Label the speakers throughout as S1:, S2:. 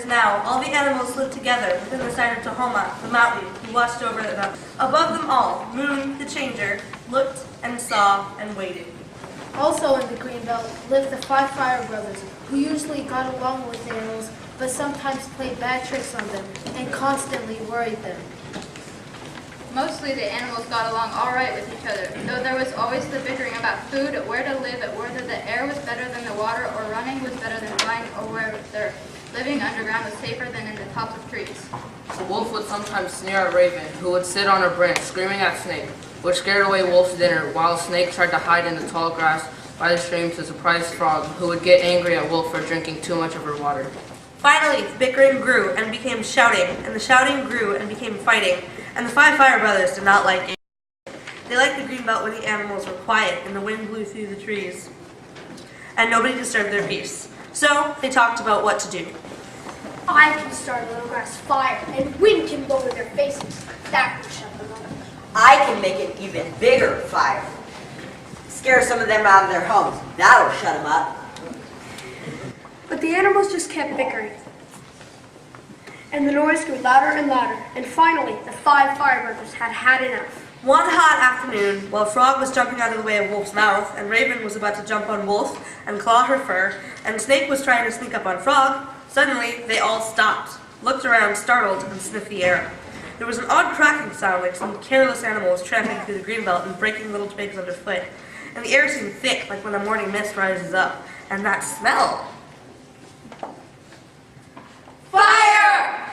S1: is now, all the animals lived together within the sight of Tahoma, the mountain, who watched over them. Above them all, Moon, the changer, looked and saw and waited.
S2: Also in the Greenbelt lived the 5 Fire Brothers, who usually got along with the animals, but sometimes played bad tricks on them and constantly worried them.
S3: Mostly the animals got along all right with each other, though there was always the bickering about food, where to live, whether the air was better than the water, or running was better than flying, or whether living underground was safer than in the tops of trees.
S4: The wolf would sometimes sneer at Raven, who would sit on a branch screaming at Snake, which scared away Wolf's dinner, while Snake tried to hide in the tall grass by the stream to surprise Frog, who would get angry at Wolf for drinking too much of her water.
S1: Finally, the bickering grew and became shouting, and the shouting grew and became fighting, and the 5 Fire Brothers did not like it. They liked the Greenbelt when the animals were quiet and the wind blew through the trees, and nobody disturbed their peace. So they talked about what to do.
S5: I can start a little grass fire, and wind can blow in their faces. That will shut them up.
S6: I can make an even bigger fire. Scare some of them out of their homes. That'll shut them up.
S5: But the animals just kept bickering. And the noise grew louder and louder, and finally the 5 Fire Brothers had had enough.
S1: One hot afternoon, while Frog was jumping out of the way of Wolf's mouth, and Raven was about to jump on Wolf and claw her fur, and Snake was trying to sneak up on Frog, suddenly they all stopped, looked around startled, and sniffed the air. There was an odd cracking sound like some careless animal was tramping through the Greenbelt and breaking little twigs underfoot, and the air seemed thick like when a morning mist rises up, and that smell.
S3: Fire!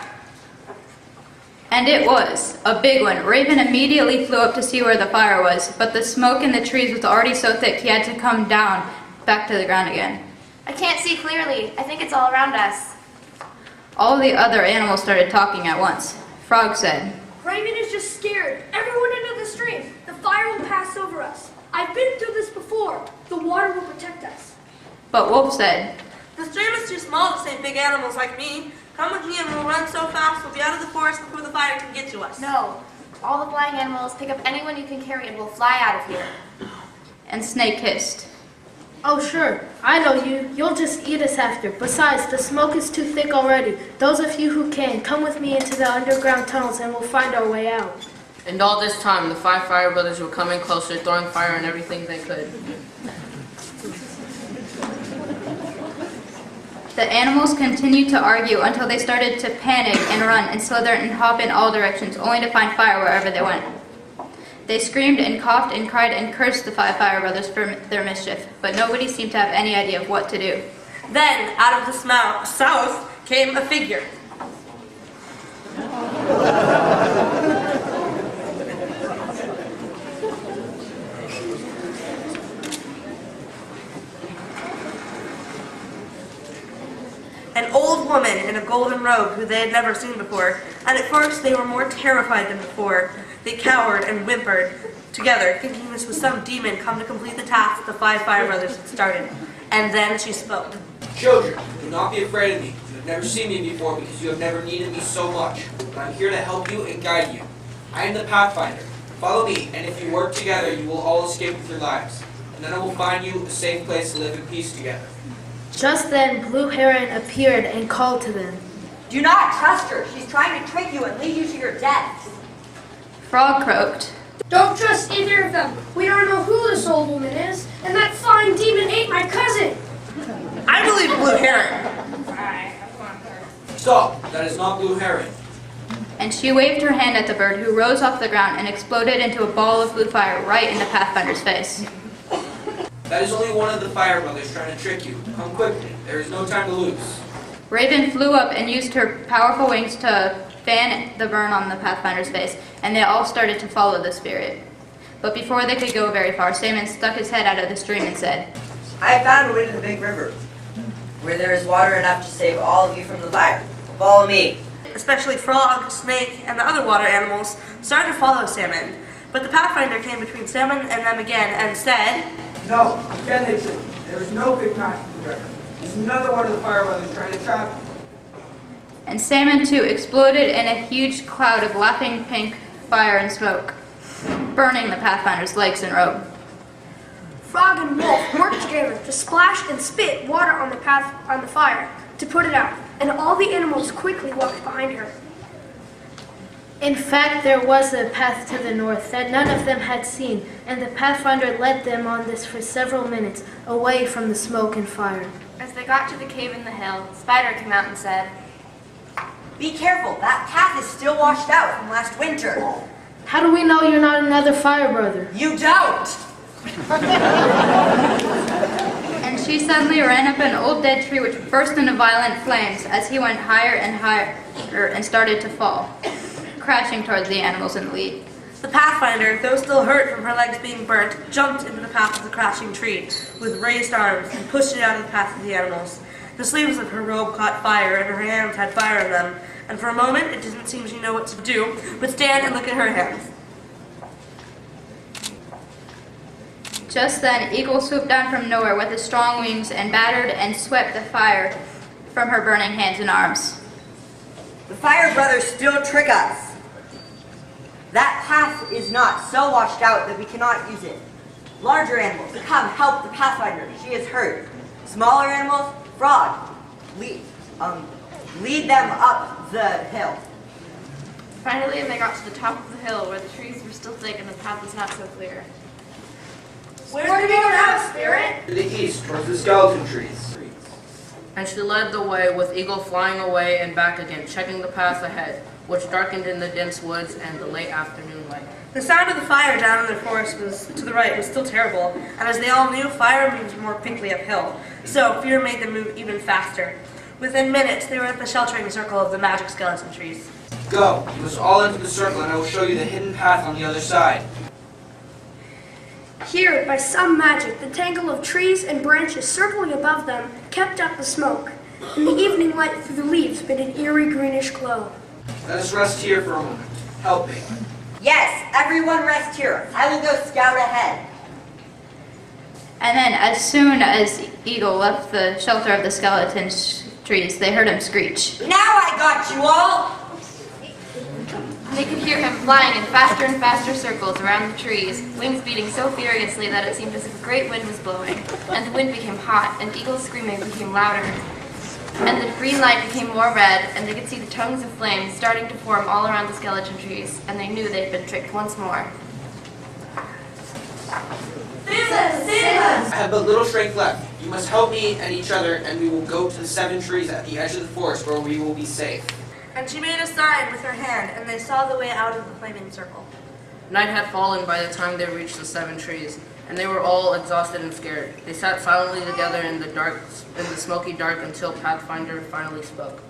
S3: And it was a big one. Raven immediately flew up to see where the fire was, but the smoke in the trees was already so thick he had to come down back to the ground again.
S7: I can't see clearly. I think it's all around us.
S3: All the other animals started talking at once. Frog said,
S5: Raven is just scared. Everyone into the stream. The fire will pass over us. I've been through this before. The water will protect us.
S3: But Wolf said,
S1: The stream is too small to save big animals like me. Come with me and we'll run so fast we'll be out of the forest before the fire can get to us.
S7: No. All the flying animals, pick up anyone you can carry and we'll fly out of here.
S3: and Snake hissed.
S2: Oh, sure. I know you. You'll just eat us after. Besides, the smoke is too thick already. Those of you who can, come with me into the underground tunnels and we'll find our way out.
S4: And all this time, the 5 Fire Brothers were coming closer, throwing fire on everything they could.
S3: The animals continued to argue until they started to panic and run and slither and hop in all directions, only to find fire wherever they went. They screamed and coughed and cried and cursed the 5 Fire Brothers for their mischief, but nobody seemed to have any idea of what to do.
S1: Then, out of the south, came a figure. An old woman in a golden robe who they had never seen before, and at first they were more terrified than before. They cowered and whimpered together, thinking this was some demon come to complete the task the 5 Fire Brothers had started. And then she spoke.
S8: Children, do not be afraid of me. You have never seen me before because you have never needed me so much. But I'm here to help you and guide you. I am the Pathfinder. Follow me, and if you work together, you will all escape with your lives. And then I will find you a safe place to live in peace together.
S2: Just then, Blue Heron appeared and called to them.
S6: Do not trust her. She's trying to trick you and lead you to your death.
S3: Frog croaked.
S5: Don't trust either of them. We don't know who this old woman is, and that flying demon ate my cousin.
S1: I believe Blue Heron.
S8: Stop! That is not Blue Heron.
S3: And she waved her hand at the bird, who rose off the ground and exploded into a ball of blue fire right in the Pathfinder's face.
S8: That is only one of the Fire Brothers trying to trick you. Come quickly. There is no time to lose.
S3: Raven flew up and used her powerful wings to fan the burn on the Pathfinder's face, and they all started to follow the spirit. But before they could go very far, Salmon stuck his head out of the stream and said,
S6: I have found a way to the big river, where there is water enough to save all of you from the fire. Follow me.
S1: Especially Frog, Snake, and the other water animals started to follow Salmon. But the Pathfinder came between Salmon and them again and said,
S9: No, again they said, there is no big path to the river. There's another one of the Fire Brothers trying to trap you.
S3: and Salmon too exploded in a huge cloud of laughing pink fire and smoke, burning the Pathfinder's legs and robe.
S5: Frog and Wolf worked together to splash and spit water on the fire to put it out. and all the animals quickly walked behind her.
S2: In fact, there was a path to the north that none of them had seen, and the Pathfinder led them on this for several minutes, away from the smoke and fire.
S7: As they got to the cave in the hill, Spider came out and said,
S6: Be careful, that path is still washed out from last winter.
S2: How do we know you're not another fire brother?
S6: You don't!
S3: And she suddenly ran up an old dead tree which burst into violent flames as he went higher and higher and started to fall, crashing towards the animals in the lead.
S1: The Pathfinder, though still hurt from her legs being burnt, jumped into the path of the crashing tree with raised arms and pushed it out of the path of the animals. The sleeves of her robe caught fire and her hands had fire in them, and for a moment it didn't seem she knew what to do but stand and look at her hands.
S3: Just then, Eagle swooped down from nowhere with his strong wings and battered and swept the fire from her burning hands and arms.
S6: The fire brothers still trick us. That path is not so washed out that we cannot use it. Larger animals, come help the Pathfinder. She is hurt. Smaller animals, Frog, lead them up the hill.
S7: Finally, they got to the top of the hill where the trees were still thick and the path was not so clear.
S5: Where do we go now, Spirit?
S8: To the east, towards the skeleton trees.
S4: And she led the way, with Eagle flying away and back again, checking the path ahead, which darkened in the dense woods and the late afternoon light.
S1: The sound of the fire down in the forest to the right was still terrible, and as they all knew, fire moves more quickly uphill, so fear made them move even faster. Within minutes, they were at the sheltering circle of the magic skeleton trees.
S8: Go. You must all enter the circle, and I will show you the hidden path on the other side.
S5: Here, by some magic, the tangle of trees and branches circling above them kept up the smoke, and the evening light through the leaves made an eerie greenish glow.
S8: Let us rest here for a moment. Help me.
S6: Yes, everyone rest here. I will go scout ahead.
S3: And then, as soon as Eagle left the shelter of the skeleton trees, they heard him screech.
S6: Now I got you all!
S7: They could hear him flying in faster and faster circles around the trees, wings beating so furiously that it seemed as if a great wind was blowing, and the wind became hot, and Eagle's screaming became louder. And the green light became more red, and they could see the tongues of flame starting to form all around the skeleton trees, and they knew they'd been tricked once more.
S1: Save us! Save us!
S8: I have but little strength left. You must help me and each other, and we will go to the 7 trees at the edge of the forest where we will be safe.
S1: And she made a sign with her hand, and they saw the way out of the flaming circle.
S4: Night had fallen by the time they reached the 7 trees, and they were all exhausted and scared. They sat silently together in the smoky dark until Pathfinder finally spoke.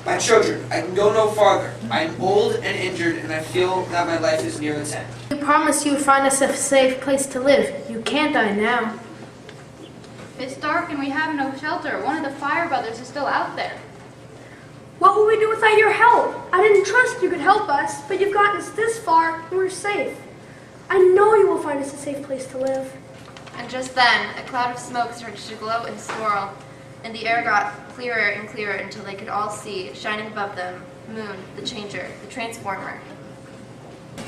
S8: My children, I can go no farther. I am old and injured, and I feel that my life is near its end.
S2: You promised you would find us a safe place to live. You can't die now.
S3: It's dark and we have no shelter. One of the fire brothers is still out there.
S5: What will we do without your help? I didn't trust you could help us, but you've gotten us this far, and we're safe. I know you will find us a safe place to live.
S7: And just then, a cloud of smoke started to glow and swirl, and the air got clearer and clearer until they could all see, shining above them, Moon, the Changer, the Transformer.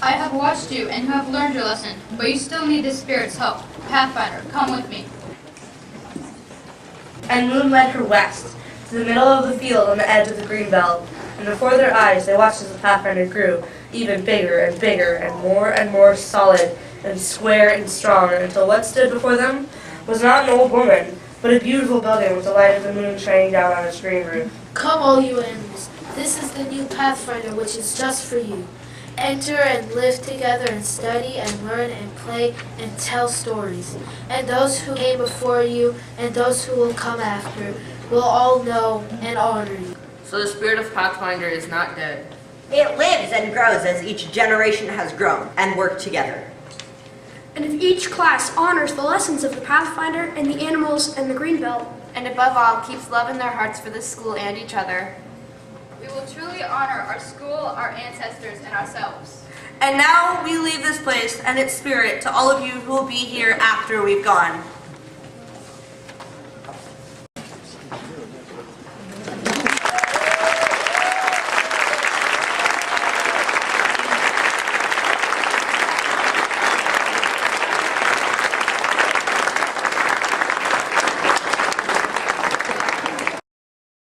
S3: I have watched you and you have learned your lesson, but you still need the Spirit's help. Pathfinder, come with me.
S1: And Moon led her west, to the middle of the field on the edge of the green belt, and before their eyes they watched as the Pathfinder grew, even bigger and more solid and square and strong, until what stood before them was not an old woman, but a beautiful building with the light of the moon shining down on its green roof.
S2: Come, all you animals. This is the new Pathfinder, which is just for you. Enter and live together and study and learn and play and tell stories. And those who came before you and those who will come after will all know and honor you.
S4: So the Spirit of Pathfinder is not dead.
S6: It lives and grows as each generation has grown and worked together.
S5: And if each class honors the lessons of the Pathfinder and the animals and the Greenbelt,
S7: And above all, keeps love in their hearts for this school and each other.
S3: We will truly honor our school, our ancestors, and ourselves.
S1: And now we leave this place and its spirit to all of you who will be here after we've gone.